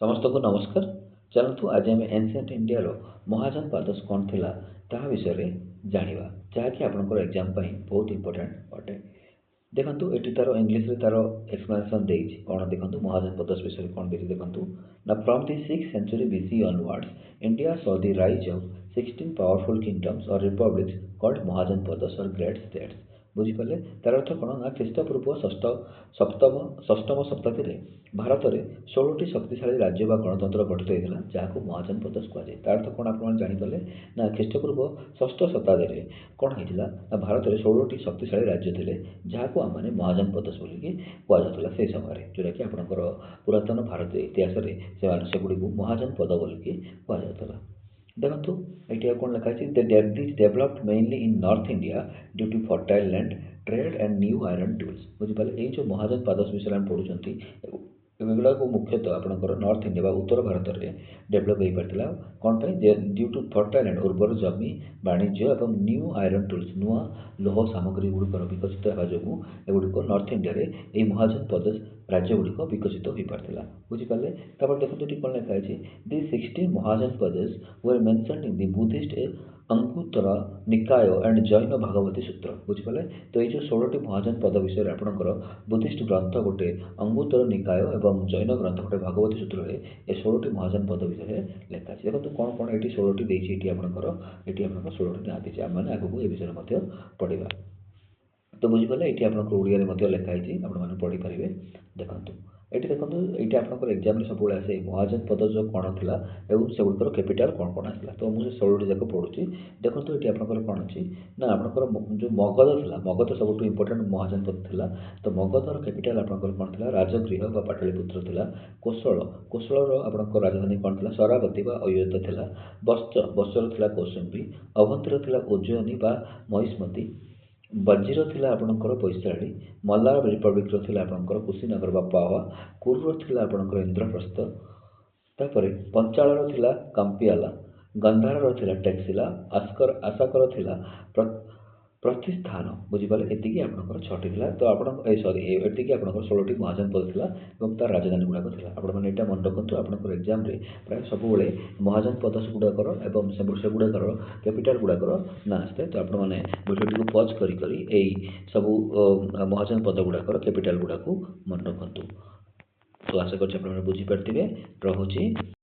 समस्त को नमस्कार। चलतु आज आम एनसीएंट इंडिया महाजनपाद कौन थिला ताहा विषय रे जानिबा जहाँकि आपनकर एग्जाम पई बहुत इंपोर्टेंट अटे। देखंतु एटी तार इंग्लिश रे तार एक्सप्लेनेशन देइछि कोन देखंतु महाजनपद विषय कोन देइछि देखंतु ना from the 6th century BC onwards India saw the rise of 16 powerful kingdoms or republics called महाजनपद or great states। बुझिपारे तार अर्थ कौन ना ख्रीष्टपूर्व षष्टम शताब्दी भारत में 16टी शक्तिशाली राज्य व गणतंत्र गठित होता जहाँ महाजनपद कहुए। तार अर्थ कौन आप जानीपारे ना ख्रीष्टपूर्व षष्ठ शताब्दी कौन होता ना भारत में 16टी शक्तिशाली राज्य थे जहाँ आम मैंने महाजनपद बोलिकी कहुला से समय जोटा कि आपंकर पुरातन भारत इतिहास से गुड़ी महाजनपद बोलिकी कहुला। देखो ये कौन लिखाई developed mainly in north India due to fertile land trade and new iron tools. बुझिपारे ये जो महाजनपाद विषय आम पढ़ुं एगुड़ा मुख्यतः आपंकर नॉर्थ इंडिया उत्तर भारत में डेभलप हो पार्ला कौन ड्यू टू फर्टाइल लैंड उर्वर जमी वाणिज्य और न्यू आयरन टूल्स नुआ लोह सामग्री गुड़िकर विकसित होगा जो एगुड़िक नॉर्थ इंडिया ये महाजनपद राज्य गुड़िक विकसित हो पार्ला। बुझिपारे तब देखो ये कौन लिखाई दि 16 महाजनपदेस वर mentioned in the Buddhist Anguttara निकाय एंड जैन भागवती सूत्र। बुझिपारे तो ये जो 16टी महाजनपद विषय आपंकर बुद्धिस्ट ग्रंथ गोटे अंगुत्तर निकाय और जैन ग्रंथ गोटे भागवती सूत्र ये 16टी महाजनपद विषय लिखाई। देखो कौन कौन ये 16टी देती आपंकर ये 16टी ना देती आम मैंने आगू ये विषय पढ़ा। तो बुझिपारे ये आप ओडिया लिखाई आपने पढ़ी पारे। देखो ये देखो ये आपंकर एग्जाम सब आसे महाजनपद जो कौन था और से गुड़िकर कैपिटाल कौन कौन आसला तो मुझे 16टी जाक पढ़ुची। देखो ये आपंकर कौन अच्छी ना आपंकर जो मगध था मगध सब इंपोर्टेंट महाजनपद था तो मगधर कैपिटाल आपंकर कौन था राजगृह व पाटलिपुत्र था। कोशल कोशल आपंकर राजधानी कौन था शरावती व अयोध्या था। बस्तर था कौशंबी अवंतीर था उज्जयिनी व महिष्मती। बज्र थिला आपणकर पैसाड़ी मल्लार रिपब्लिक थिला आपणकर कुशीनगर बा पावा कुर्र थिला आपणकर इंद्रप्रस्थ तापर पंचाळर थिला कंपियाला गंधार थिला टेक्सिला आसाकर थिला प्रतिष्ठान। बुझिपारे एतिकी आपणकर 6टी थिला तो आपण सॉरी एतिकी आपणकर 16टी महाजनपद थिला और तार राजधानी गुड़ाक थिला। आपण माने एटा मन रखंतु आपणकर एग्जाम रे प्राय सबुबेले महाजनपद गुड़ाकर एवं से गुड़ाकर कैपिटाल गुड़ाकर ना आसते तो आपण माने वीडियो को पॉज करी करी एई सब महाजनपद गुड़ाकर कैपिटाल गुड़ाक मन रखंतु। तो आशा करछि आपण बुझी पारथिबे। रहुछि।